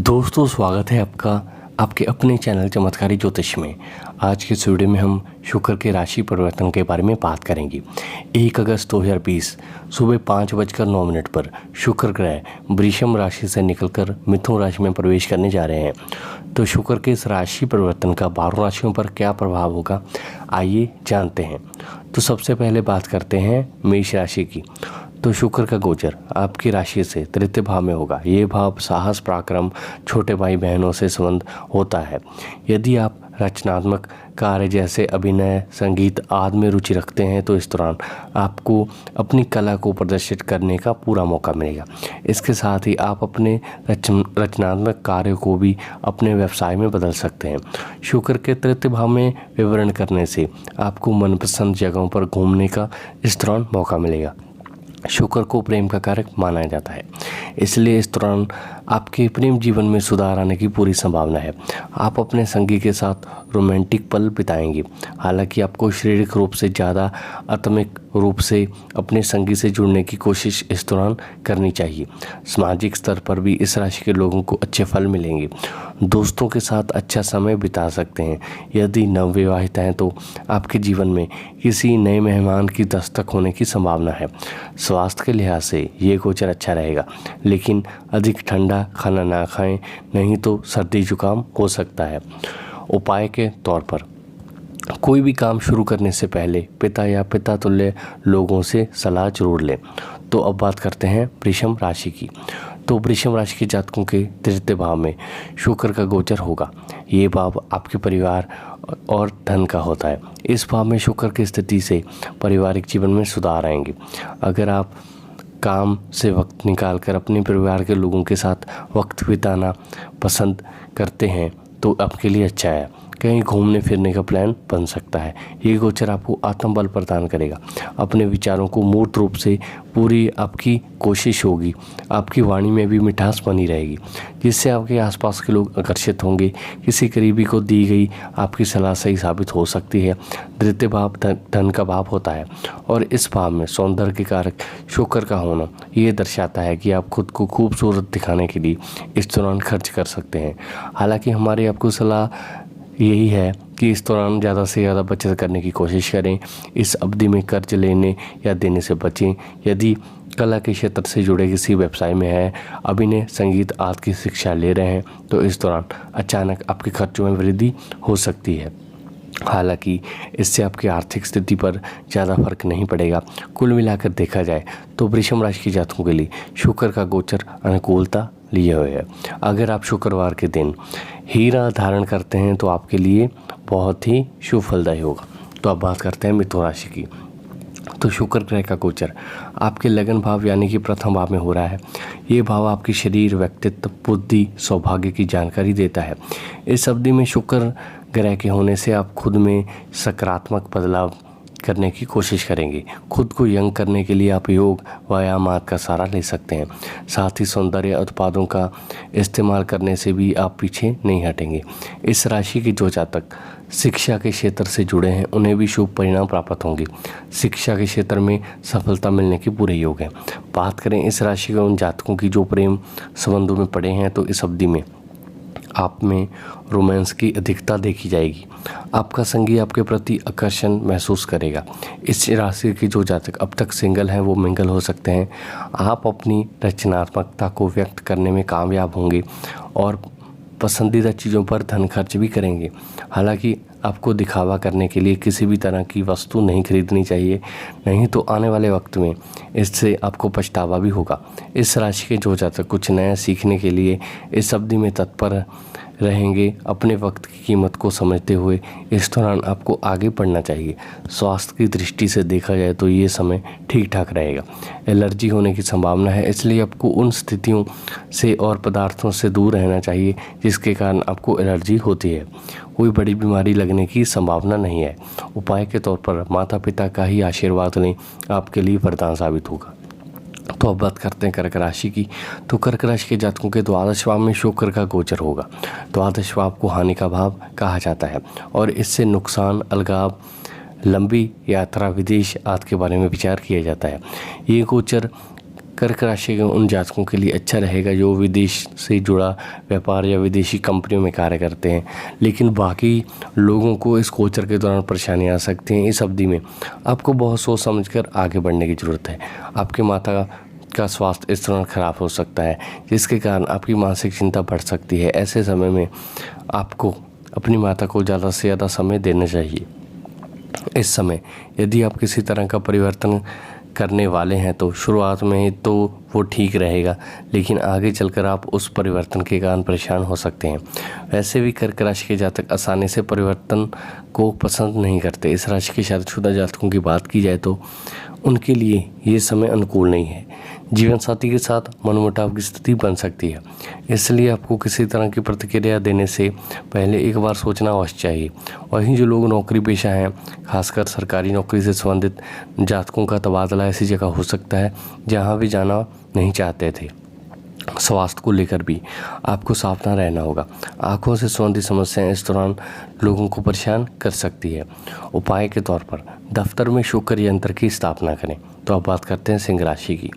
दोस्तों, स्वागत है आपका आपके अपने चैनल चमत्कारी ज्योतिष में। आज के इस वीडियो में हम शुक्र के राशि परिवर्तन के बारे में बात करेंगे। 1 अगस्त 2020 सुबह 5:09 पर शुक्र ग्रह वृषभ राशि से निकलकर मिथुन राशि में प्रवेश करने जा रहे हैं। तो शुक्र के इस राशि परिवर्तन का 12 राशियों पर क्या प्रभाव होगा, आइए जानते हैं। तो सबसे पहले बात करते हैं मेष राशि की। तो शुक्र का गोचर आपकी राशि से तृतीय भाव में होगा। ये भाव साहस, पराक्रम, छोटे भाई बहनों से संबंध होता है। यदि आप रचनात्मक कार्य जैसे अभिनय, संगीत आदि में रुचि रखते हैं तो इस दौरान आपको अपनी कला को प्रदर्शित करने का पूरा मौका मिलेगा। इसके साथ ही आप अपने रचनात्मक कार्य को भी अपने व्यवसाय में बदल सकते हैं। शुक्र के तृतीय भाव में विवरण करने से आपको मनपसंद जगहों पर घूमने का इस दौरान मौका मिलेगा। शुक्र को प्रेम का कारक माना जाता है, इसलिए इस दौरान आपके प्रेम जीवन में सुधार आने की पूरी संभावना है। आप अपने संगी के साथ रोमांटिक पल बिताएंगे। हालांकि आपको शारीरिक रूप से ज़्यादा आत्मिक रूप से अपने संगी से जुड़ने की कोशिश इस दौरान करनी चाहिए। सामाजिक स्तर पर भी इस राशि के लोगों को अच्छे फल मिलेंगे। दोस्तों के साथ अच्छा समय बिता सकते हैं। यदि नवविवाहित हैं तो आपके जीवन में किसी नए मेहमान की दस्तक होने की संभावना है। स्वास्थ्य के लिहाज से ये गोचर अच्छा रहेगा, लेकिन अधिक ठंडा खाना ना खाएं, नहीं तो सर्दी जुकाम हो सकता है। उपाय के तौर पर कोई भी काम शुरू करने से पहले पिता या पिता तुल्य लोगों से सलाह जरूर लें। तो अब बात करते हैं वृषभ राशि की। तो वृषभ राशि के जातकों के तृतीय भाव में शुक्र का गोचर होगा। ये भाव आपके परिवार और धन का होता है। इस भाव में शुक्र की स्थिति से पारिवारिक जीवन में सुधार आएंगे। अगर आप काम से वक्त निकालकर अपने परिवार के लोगों के साथ वक्त बिताना पसंद करते हैं तो आपके लिए अच्छा है। कहीं घूमने फिरने का प्लान बन सकता है। ये गोचर आपको आत्मबल प्रदान करेगा। अपने विचारों को मूर्त रूप से पूरी आपकी कोशिश होगी। आपकी वाणी में भी मिठास बनी रहेगी, जिससे आपके आसपास के लोग आकर्षित होंगे। किसी करीबी को दी गई आपकी सलाह सही साबित हो सकती है। तृतीय भाव धन का भाव होता है और इस भाव में सौंदर्य के कारक शुक्र का होना ये दर्शाता है कि आप खुद को खूबसूरत दिखाने के लिए इस दौरान खर्च कर सकते हैं। हालांकि हमारी आपको सलाह यही है कि इस दौरान ज़्यादा से ज़्यादा बचत करने की कोशिश करें। इस अवधि में कर्ज लेने या देने से बचें। यदि कला के क्षेत्र से जुड़े किसी व्यवसाय में है, अभिनय, संगीत आदि की शिक्षा ले रहे हैं तो इस दौरान अचानक आपके खर्चों में वृद्धि हो सकती है। हालांकि इससे आपकी आर्थिक स्थिति पर ज़्यादा फर्क नहीं पड़ेगा। कुल मिलाकर देखा जाए तो वृषभ राशि के जातकों के लिए शुक्र का गोचर अनुकूलता लिए हुए है। अगर आप शुक्रवार के दिन हीरा धारण करते हैं तो आपके लिए बहुत ही शुभ फलदायी होगा। तो अब बात करते हैं मिथुन राशि की। तो शुक्र ग्रह का गोचर आपके लगन भाव यानी कि प्रथम भाव में हो रहा है। ये भाव आपकी शरीर, व्यक्तित्व, बुद्धि, सौभाग्य की जानकारी देता है। इस अवधि में शुक्र ग्रह के होने से आप खुद में सकारात्मक बदलाव करने की कोशिश करेंगे। खुद को यंग करने के लिए आप योग, व्यायाम आदि का सहारा ले सकते हैं। साथ ही सौंदर्य उत्पादों का इस्तेमाल करने से भी आप पीछे नहीं हटेंगे। इस राशि के जो जातक शिक्षा के क्षेत्र से जुड़े हैं उन्हें भी शुभ परिणाम प्राप्त होंगे। शिक्षा के क्षेत्र में सफलता मिलने के पूरे योग हैं। बात करें इस राशि के उन जातकों की जो प्रेम संबंधों में पड़े हैं तो इस अवधि में आप में रोमांस की अधिकता देखी जाएगी। आपका संगी आपके प्रति आकर्षण महसूस करेगा। इस राशि के जो जातक अब तक सिंगल हैं वो मिंगल हो सकते हैं। आप अपनी रचनात्मकता को व्यक्त करने में कामयाब होंगे और पसंदीदा चीज़ों पर धन खर्च भी करेंगे। हालांकि आपको दिखावा करने के लिए किसी भी तरह की वस्तु नहीं खरीदनी चाहिए, नहीं तो आने वाले वक्त में इससे आपको पछतावा भी होगा। इस राशि के जो जातक कुछ नया सीखने के लिए इस अवधि में तत्पर रहेंगे। अपने वक्त की कीमत को समझते हुए इस दौरान आपको आगे बढ़ना चाहिए। स्वास्थ्य की दृष्टि से देखा जाए तो ये समय ठीक ठाक रहेगा। एलर्जी होने की संभावना है, इसलिए आपको उन स्थितियों से और पदार्थों से दूर रहना चाहिए जिसके कारण आपको एलर्जी होती है। कोई बड़ी बीमारी लगने की संभावना नहीं है। उपाय के तौर पर माता पिता का ही आशीर्वाद लें, आपके लिए वरदान साबित होगा। तो अब बात करते हैं कर्क राशि की। तो कर्क राशि के जातकों के द्वादश भाव में शुक्र का गोचर होगा। द्वादश भाव को हानि का भाव कहा जाता है और इससे नुकसान, अलगाव, लंबी यात्रा, विदेश आदि के बारे में विचार किया जाता है। ये गोचर कर्क राशि के उन जातकों के लिए अच्छा रहेगा जो विदेश से जुड़ा व्यापार या विदेशी कंपनियों में कार्य करते हैं, लेकिन बाकी लोगों को इस गोचर के दौरान परेशानी आ सकती है। इस अवधि में आपको बहुत सोच समझकर आगे बढ़ने की ज़रूरत है। आपके माता का स्वास्थ्य इस दौरान खराब हो सकता है, जिसके कारण आपकी मानसिक चिंता बढ़ सकती है। ऐसे समय में आपको अपनी माता को ज़्यादा से ज़्यादा समय देना चाहिए। इस समय यदि आप किसी तरह का परिवर्तन करने वाले हैं तो शुरुआत में तो वो ठीक रहेगा, लेकिन आगे चलकर आप उस परिवर्तन के कारण परेशान हो सकते हैं। वैसे भी कर्क राशि के जातक आसानी से परिवर्तन को पसंद नहीं करते। इस राशि के शादीशुदा जातकों की बात की जाए तो उनके लिए ये समय अनुकूल नहीं है। जीवन साथी के साथ मनमुटाव की स्थिति बन सकती है, इसलिए आपको किसी तरह की प्रतिक्रिया देने से पहले एक बार सोचना अवश्य चाहिए। वहीं जो लोग नौकरी पेशा हैं, खासकर सरकारी नौकरी से संबंधित जातकों का तबादला ऐसी जगह हो सकता है जहां वे जाना नहीं चाहते थे। स्वास्थ्य को लेकर भी आपको सावधान रहना होगा। आँखों से संबंधित समस्याएं इस दौरान लोगों को परेशान कर सकती है। उपाय के तौर पर दफ्तर में शुक्र यंत्र की स्थापना करें। तो अब बात करते हैं सिंह राशि की।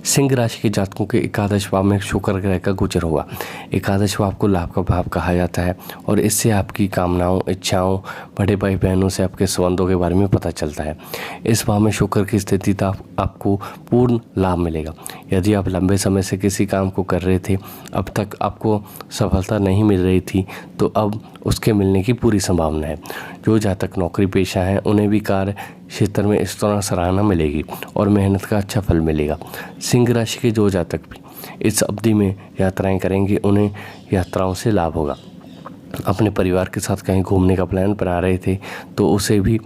सिंह राशि के जातकों के एकादश भाव में शुक्र ग्रह का गोचर होगा। एकादश भाव को लाभ का भाव कहा जाता है और इससे आपकी कामनाओं, इच्छाओं, बड़े भाई बहनों से आपके संबंधों के बारे में पता चलता है। इस भाव में शुक्र की स्थिति तो आपको पूर्ण लाभ मिलेगा। यदि आप लंबे समय से किसी काम को कर रहे थे, अब तक आपको सफलता नहीं मिल रही थी, तो अब उसके मिलने की पूरी संभावना है। जो जातक नौकरी पेशा हैं उन्हें भी कार्य क्षेत्र में इस तरह सराहना मिलेगी और मेहनत का अच्छा फल मिलेगा। सिंह राशि के जो जातक भी इस अवधि में यात्राएं करेंगे उन्हें यात्राओं से लाभ होगा। अपने परिवार के साथ कहीं घूमने का प्लान बना रहे थे तो उसे भी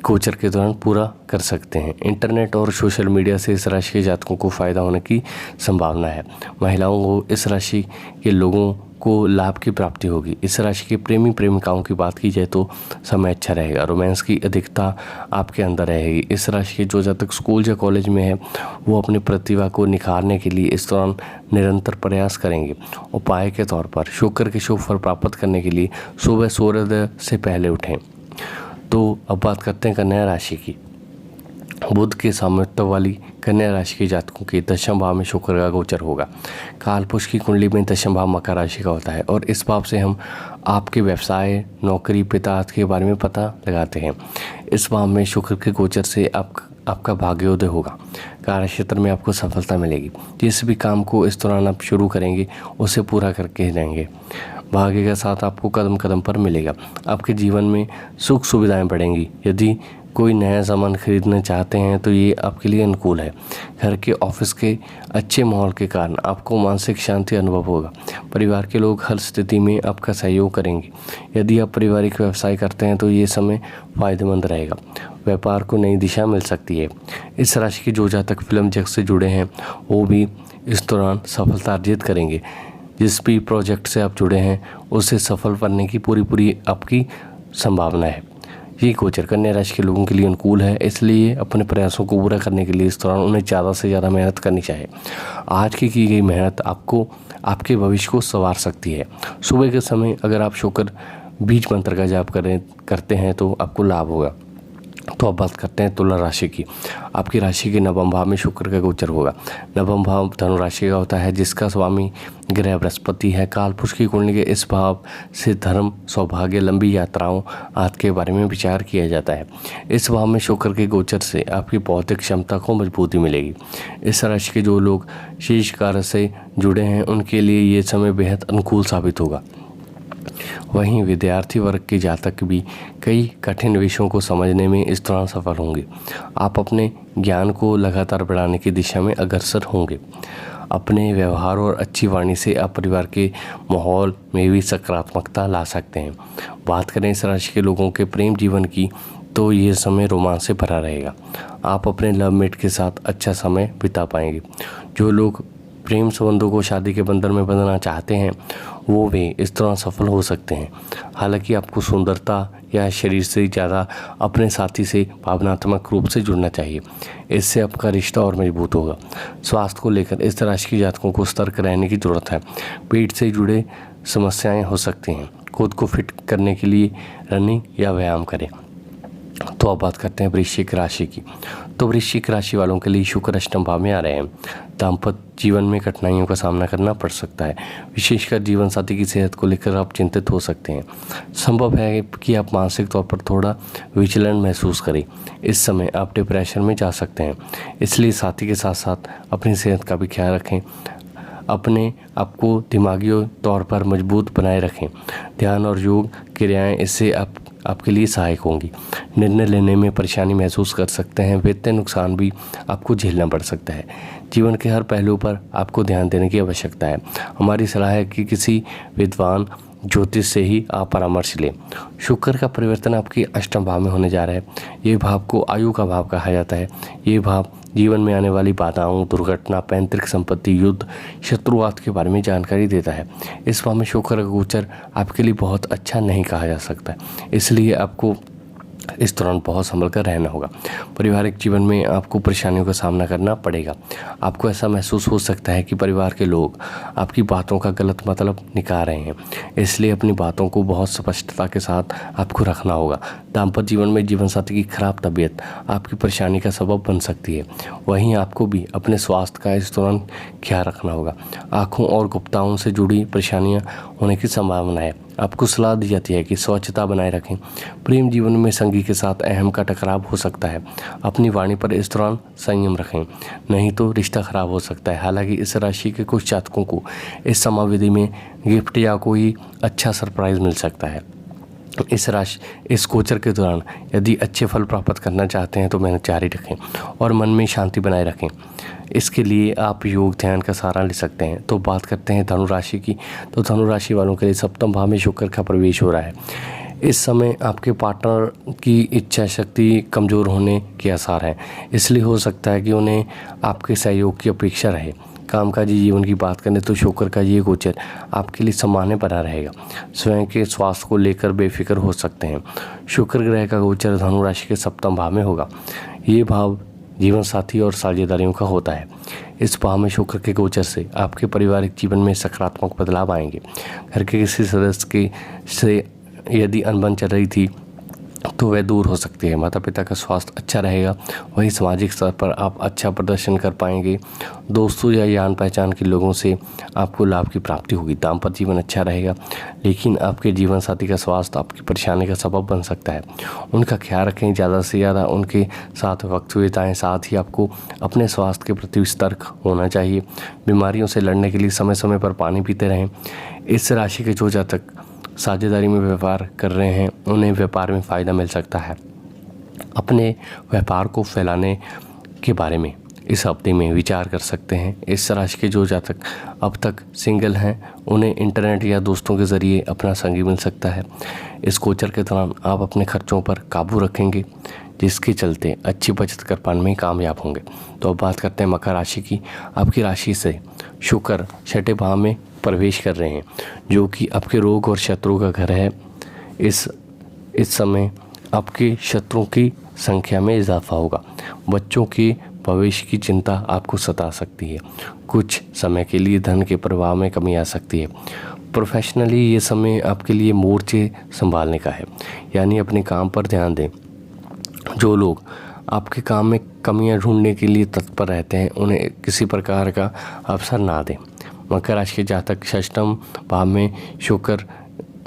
गोचर के दौरान पूरा कर सकते हैं। इंटरनेट और सोशल मीडिया से इस राशि के जातकों को फ़ायदा होने की संभावना है। महिलाओं को इस राशि के लोगों को लाभ की प्राप्ति होगी। इस राशि के प्रेमी प्रेमिकाओं की बात की जाए तो समय अच्छा रहेगा। रोमांस की अधिकता आपके अंदर रहेगी। इस राशि के जो जातक स्कूल या कॉलेज में है वो अपनी प्रतिभा को निखारने के लिए इस दौरान निरंतर प्रयास करेंगे। उपाय के तौर पर शुक्र के शुभ फल प्राप्त करने के लिए सुबह सूर्योदय से पहले उठें। तो अब बात करते हैं कन्या राशि की। बुध के सामर्थ्य वाली कन्या राशि के जातकों के दशम भाव में शुक्र का गोचर होगा। कालपुरुष की कुंडली में दशम भाव मकर राशि का होता है और इस भाव से हम आपके व्यवसाय, नौकरी, पिता आदि के बारे में पता लगाते हैं। इस भाव में शुक्र के गोचर से आपका भाग्योदय होगा। कार्य क्षेत्र में आपको सफलता मिलेगी। जिस भी काम को इस दौरान आप शुरू करेंगे उसे पूरा करके रहेंगे। भाग्य का साथ आपको कदम कदम पर मिलेगा। आपके जीवन में सुख सुविधाएं बढ़ेंगी। यदि कोई नया सामान खरीदना चाहते हैं तो ये आपके लिए अनुकूल है। घर के ऑफिस के अच्छे माहौल के कारण आपको मानसिक शांति अनुभव होगा। परिवार के लोग हर स्थिति में आपका सहयोग करेंगे। यदि आप पारिवारिक व्यवसाय करते हैं तो ये समय फायदेमंद रहेगा। व्यापार को नई दिशा मिल सकती है। इस राशि के जो जातक फिल्म जगत से जुड़े हैं वो भी इस दौरान सफलता अर्जित करेंगे। जिस भी प्रोजेक्ट से आप जुड़े हैं उसे सफल करने की पूरी आपकी संभावना है। ये गोचर कन्या राशि के लोगों के लिए अनुकूल है, इसलिए अपने प्रयासों को पूरा करने के लिए इस दौरान उन्हें ज़्यादा से ज़्यादा मेहनत करनी चाहिए। आज की गई मेहनत आपको आपके भविष्य को संवार सकती है। सुबह के समय अगर आप शुक्र बीज मंत्र का जाप करते हैं तो आपको लाभ होगा। तो अब बात करते हैं तुला राशि की। आपकी राशि के नवम भाव में शुक्र का गोचर होगा। नवम भाव धनु राशि का होता है जिसका स्वामी ग्रह बृहस्पति है। कालपुरुष की कुंडली के इस भाव से धर्म, सौभाग्य, लंबी यात्राओं आदि के बारे में विचार किया जाता है। इस भाव में शुक्र के गोचर से आपकी बौद्धिक क्षमता को मजबूती मिलेगी। इस राशि के जो लोग शीर्ष कार्य से जुड़े हैं उनके लिए ये समय बेहद अनुकूल साबित होगा। वहीं विद्यार्थी वर्ग के जातक भी कई कठिन विषयों को समझने में इस दौरान सफल होंगे। आप अपने ज्ञान को लगातार बढ़ाने की दिशा में अग्रसर होंगे। अपने व्यवहार और अच्छी वाणी से आप परिवार के माहौल में भी सकारात्मकता ला सकते हैं। बात करें इस राशि के लोगों के प्रेम जीवन की तो ये समय रोमांच से भरा रहेगा। आप अपने लव मेट के साथ अच्छा समय बिता पाएंगे। जो लोग प्रेम संबंधों को शादी के बंधन में बंधना चाहते हैं वो भी इस तरह सफल हो सकते हैं। हालांकि आपको सुंदरता या शरीर से ज़्यादा अपने साथी से भावनात्मक रूप से जुड़ना चाहिए। इससे आपका रिश्ता और मजबूत होगा। स्वास्थ्य को लेकर इस राशि के जातकों को सतर्क रहने की ज़रूरत है। पेट से जुड़े समस्याएं हो सकती हैं। खुद को फिट करने के लिए रनिंग या व्यायाम करें। तो अब बात करते हैं वृश्चिक राशि की। तो वृश्चिक राशि वालों के लिए शुक्र अष्टम भाव में आ रहे हैं। दाम्पत्य जीवन में कठिनाइयों का सामना करना पड़ सकता है। विशेषकर जीवन साथी की सेहत को लेकर आप चिंतित हो सकते हैं। संभव है कि आप मानसिक तौर पर थोड़ा विचलन महसूस करें। इस समय आप डिप्रेशन में जा सकते हैं, इसलिए साथी के साथ साथ अपनी सेहत का भी ख्याल रखें। अपने आपको दिमागी तौर पर मजबूत बनाए रखें। ध्यान और योग क्रियाएं इससे आपके लिए सहायक होंगी। निर्णय लेने में परेशानी महसूस कर सकते हैं। वित्तीय नुकसान भी आपको झेलना पड़ सकता है। जीवन के हर पहलू पर आपको ध्यान देने की आवश्यकता है। हमारी सलाह है कि किसी विद्वान ज्योतिष से ही आप परामर्श लें। शुक्र का परिवर्तन आपके अष्टम भाव में होने जा रहा है। ये भाव को आयु का भाव कहा जाता है। ये भाव जीवन में आने वाली बाधाओं, दुर्घटना, पैतृक संपत्ति, युद्ध, शत्रुवाद के बारे में जानकारी देता है। इस भाव में शुक्र का गोचर आपके लिए बहुत अच्छा नहीं कहा जा सकता, इसलिए आपको इस दौरान बहुत संभल कर रहना होगा। पारिवारिक जीवन में आपको परेशानियों का सामना करना पड़ेगा। आपको ऐसा महसूस हो सकता है कि परिवार के लोग आपकी बातों का गलत मतलब निकाल रहे हैं, इसलिए अपनी बातों को बहुत स्पष्टता के साथ आपको रखना होगा। दाम्पत्य जीवन में जीवनसाथी की खराब तबीयत आपकी परेशानी का सबब बन सकती है। वहीं आपको भी अपने स्वास्थ्य का इस दौरान ख्याल रखना होगा। आँखों और गुप्ताओं से जुड़ी परेशानियाँ होने की संभावना है। आपको सलाह दी जाती है कि स्वच्छता बनाए रखें। प्रेम जीवन में संगी के साथ अहम का टकराव हो सकता है। अपनी वाणी पर इस दौरान संयम रखें, नहीं तो रिश्ता खराब हो सकता है। हालांकि इस राशि के कुछ जातकों को इस समाविधि में गिफ्ट या कोई अच्छा सरप्राइज मिल सकता है। इस गोचर के दौरान यदि अच्छे फल प्राप्त करना चाहते हैं तो मेहनत जारी रखें और मन में शांति बनाए रखें। इसके लिए आप योग ध्यान का सहारा ले सकते हैं। तो बात करते हैं धनु राशि की। तो धनु राशि वालों के लिए सप्तम भाव में शुक्र का प्रवेश हो रहा है। इस समय आपके पार्टनर की इच्छा शक्ति कमज़ोर होने के आसार हैं, इसलिए हो सकता है कि उन्हें आपके सहयोग की अपेक्षा रहे। कामकाजी जीवन की बात करें तो शुक्र का ये गोचर आपके लिए सामान्य बना रहेगा। स्वयं के स्वास्थ्य को लेकर बेफिक्र हो सकते हैं। शुक्र ग्रह का गोचर धनु राशि के सप्तम भाव में होगा। ये भाव जीवन साथी और साझेदारियों का होता है। इस भाव में शुक्र के गोचर से आपके पारिवारिक जीवन में सकारात्मक बदलाव आएंगे। घर के किसी सदस्य से यदि अनबन चल रही थी तो वह दूर हो सकती है। माता पिता का स्वास्थ्य अच्छा रहेगा। वहीं सामाजिक स्तर पर आप अच्छा प्रदर्शन कर पाएंगे। दोस्तों या जान पहचान के लोगों से आपको लाभ की प्राप्ति होगी। दाम्पत्य जीवन अच्छा रहेगा, लेकिन आपके जीवन साथी का स्वास्थ्य आपकी परेशानी का सबब बन सकता है। उनका ख्याल रखें, ज़्यादा से ज़्यादा उनके साथ वक्त बिताएं। साथ ही आपको अपने स्वास्थ्य के प्रति सतर्क होना चाहिए। बीमारियों से लड़ने के लिए समय समय पर पानी पीते रहें। इस राशि के जो जातक साझेदारी में व्यापार कर रहे हैं उन्हें व्यापार में फ़ायदा मिल सकता है। अपने व्यापार को फैलाने के बारे में इस हफ्ते में विचार कर सकते हैं। इस राशि के जो जातक अब तक सिंगल हैं उन्हें इंटरनेट या दोस्तों के ज़रिए अपना संगी मिल सकता है। इस गोचर के दौरान आप अपने खर्चों पर काबू रखेंगे, जिसके चलते अच्छी बचत कर पाने में कामयाब होंगे। तो अब बात करते हैं मकर राशि की। आपकी राशि से शुक्र छठे भाव में प्रवेश कर रहे हैं, जो कि आपके रोग और शत्रु का घर है। इस समय आपके शत्रुओं की संख्या में इजाफा होगा। बच्चों के भविष्य की चिंता आपको सता सकती है। कुछ समय के लिए धन के प्रवाह में कमी आ सकती है। प्रोफेशनली ये समय आपके लिए मोर्चे संभालने का है, यानी अपने काम पर ध्यान दें। जो लोग आपके काम में कमियां ढूंढने के लिए तत्पर रहते हैं उन्हें किसी प्रकार का अवसर ना दें। मकर राशि के जातक षष्ठम भाव में शुक्र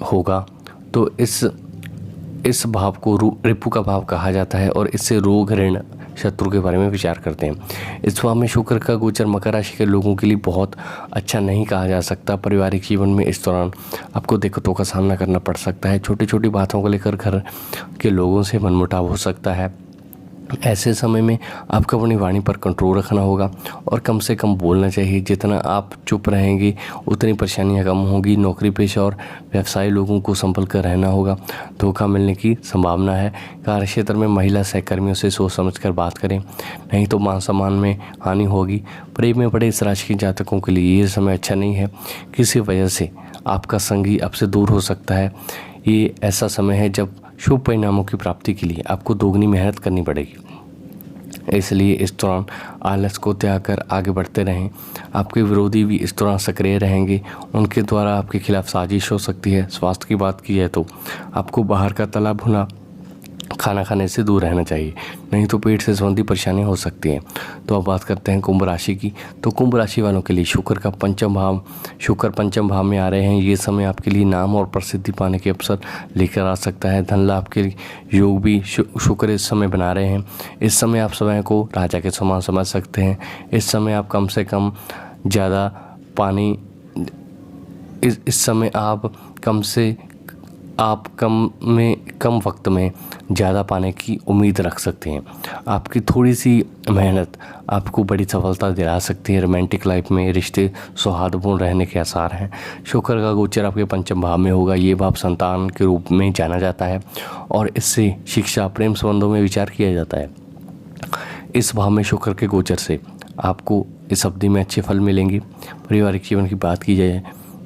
होगा, तो इस भाव को रिपु का भाव कहा जाता है और इससे रोग, ऋण, शत्रु के बारे में विचार करते हैं। इस भाव में शुक्र का गोचर मकर राशि के लोगों के लिए बहुत अच्छा नहीं कहा जा सकता। पारिवारिक जीवन में इस दौरान आपको दिक्कतों का सामना करना पड़ सकता है। छोटी छोटी बातों को लेकर घर के लोगों से मनमुटाव हो सकता है। ऐसे समय में आपको अपनी वाणी पर कंट्रोल रखना होगा और कम से कम बोलना चाहिए। जितना आप चुप रहेंगे उतनी परेशानियां कम होगी। नौकरी पेशा और व्यवसायी लोगों को संभल कर रहना होगा। धोखा मिलने की संभावना है। कार्यक्षेत्र में महिला सहकर्मियों से सोच समझ कर बात करें, नहीं तो मान सम्मान में हानि होगी। प्रेम में पड़े इस राशि के जातकों के लिए ये समय अच्छा नहीं है। किसी वजह से आपका संगी आपसे दूर हो सकता है। ये ऐसा समय है जब शुभ परिणामों की प्राप्ति के लिए आपको दोगुनी मेहनत करनी पड़ेगी। इसलिए इस दौरान आलस को त्याग कर आगे बढ़ते रहें। आपके विरोधी भी इस दौरान सक्रिय रहेंगे। उनके द्वारा आपके खिलाफ साजिश हो सकती है। स्वास्थ्य की बात की जाए तो आपको बाहर का तला भुना खाना खाने से दूर रहना चाहिए, नहीं तो पेट से संबंधी परेशानी हो सकती है। तो अब बात करते हैं कुंभ राशि की। तो कुंभ राशि वालों के लिए शुक्र पंचम भाव में आ रहे हैं। ये समय आपके लिए नाम और प्रसिद्धि पाने के अवसर लेकर आ सकता है। धन लाभ के योग भी शुक्र इस समय बना रहे हैं। इस समय आप समय को राजा के समान समझ सकते हैं। इस समय आप कम से कम ज़्यादा पानी इस समय आप कम वक्त में ज़्यादा पाने की उम्मीद रख सकते हैं। आपकी थोड़ी सी मेहनत आपको बड़ी सफलता दिला सकती है। रोमांटिक लाइफ में रिश्ते सौहार्दपूर्ण रहने के आसार हैं। शुक्र का गोचर आपके पंचम भाव में होगा। ये भाव संतान के रूप में जाना जाता है और इससे शिक्षा, प्रेम संबंधों में विचार किया जाता है। इस भाव में शुक्र के गोचर से आपको इस अवधि में अच्छे फल मिलेंगे। पारिवारिक जीवन की बात की जाए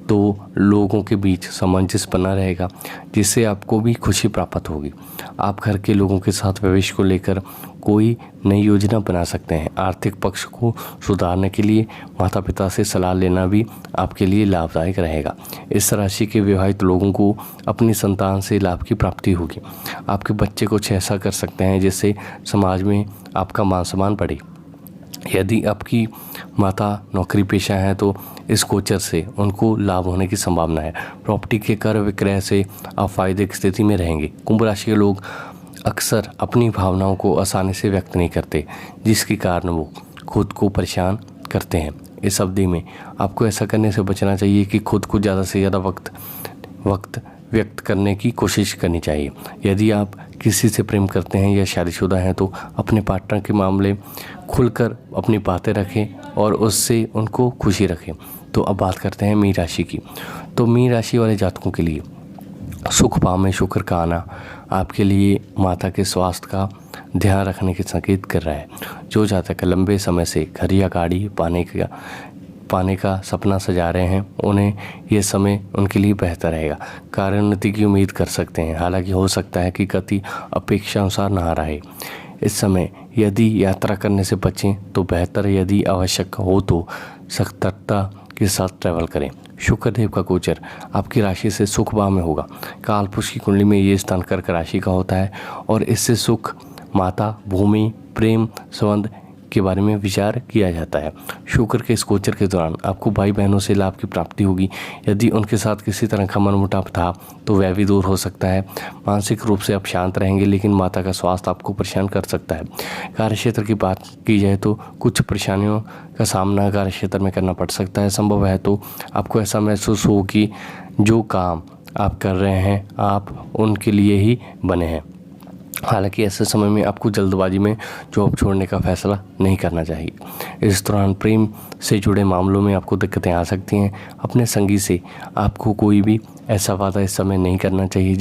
तो लोगों के बीच सामंजस्य बना रहेगा, जिससे आपको भी खुशी प्राप्त होगी। आप घर के लोगों के साथ भविष्य को लेकर कोई नई योजना बना सकते हैं। आर्थिक पक्ष को सुधारने के लिए माता पिता से सलाह लेना भी आपके लिए लाभदायक रहेगा। इस राशि के विवाहित लोगों को अपनी संतान से लाभ की प्राप्ति होगी। आपके बच्चे कुछ ऐसा कर सकते हैं जिससे समाज में आपका मान सम्मान बढ़े। यदि आपकी माता नौकरी पेशा है तो इस गोचर से उनको लाभ होने की संभावना है। प्रॉपर्टी के क्रय विक्रय से आप फायदे की स्थिति में रहेंगे। कुंभ राशि के लोग अक्सर अपनी भावनाओं को आसानी से व्यक्त नहीं करते, जिसके कारण वो खुद को परेशान करते हैं। इस अवधि में आपको ऐसा करने से बचना चाहिए कि खुद को ज़्यादा से ज़्यादा वक्त व्यक्त करने की कोशिश करनी चाहिए। यदि आप किसी से प्रेम करते हैं या शादीशुदा हैं तो अपने पार्टनर के मामले खुलकर अपनी बातें रखें और उससे उनको खुशी रखें। तो अब बात करते हैं मीन राशि की। तो मीन राशि वाले जातकों के लिए सुख भाव में शुक्र का आना आपके लिए माता के स्वास्थ्य का ध्यान रखने के संकेत कर रहा है। जो जातक लंबे समय से घर या गाड़ी पाने का सपना सजा रहे हैं, उन्हें यह समय उनके लिए बेहतर रहेगा। कार्योन्नति की उम्मीद कर सकते हैं, हालांकि हो सकता है कि गति अपेक्षा अनुसार ना रहे। इस समय यदि यात्रा करने से बचें तो बेहतर, यदि आवश्यक हो तो सतर्कता के साथ ट्रैवल करें। शुक्र देव का गोचर आपकी राशि से सुख भाव में होगा। कालपुरुष की कुंडली में ये स्थान कर्क राशि का होता है और इससे सुख, माता, भूमि, प्रेम संबंध के बारे में विचार किया जाता है। शुक्र के इस गोचर के दौरान आपको भाई बहनों से लाभ की प्राप्ति होगी। यदि उनके साथ किसी तरह का मनमुटाव था तो वह भी दूर हो सकता है। मानसिक रूप से आप शांत रहेंगे, लेकिन माता का स्वास्थ्य आपको परेशान कर सकता है। कार्यक्षेत्र की बात की जाए तो कुछ परेशानियों का सामना कार्यक्षेत्र में करना पड़ सकता है। संभव है तो आपको ऐसा महसूस हो कि जो काम आप कर रहे हैं आप उनके लिए ही बने हैं। हालांकि ऐसे समय में आपको जल्दबाजी में जॉब छोड़ने का फैसला नहीं करना चाहिए। इस दौरान प्रेम से जुड़े मामलों में आपको दिक्कतें आ सकती हैं। अपने संगी से आपको कोई भी ऐसा वादा इस समय नहीं करना चाहिए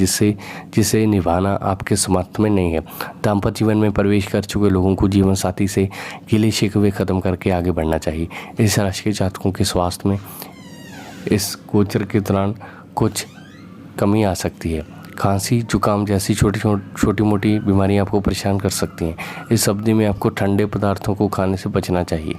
जिसे निभाना आपके समर्थ में नहीं है। दाम्पत्य जीवन में प्रवेश कर चुके लोगों को जीवन साथी से गिले शिकवे खत्म करके आगे बढ़ना चाहिए। इस राशि के जातकों के स्वास्थ्य में इस गोचर के दौरान कुछ कमी आ सकती है। खांसी, जुकाम जैसी छोटी मोटी बीमारियां आपको परेशान कर सकती हैं। इस अवधि में आपको ठंडे पदार्थों को खाने से बचना चाहिए।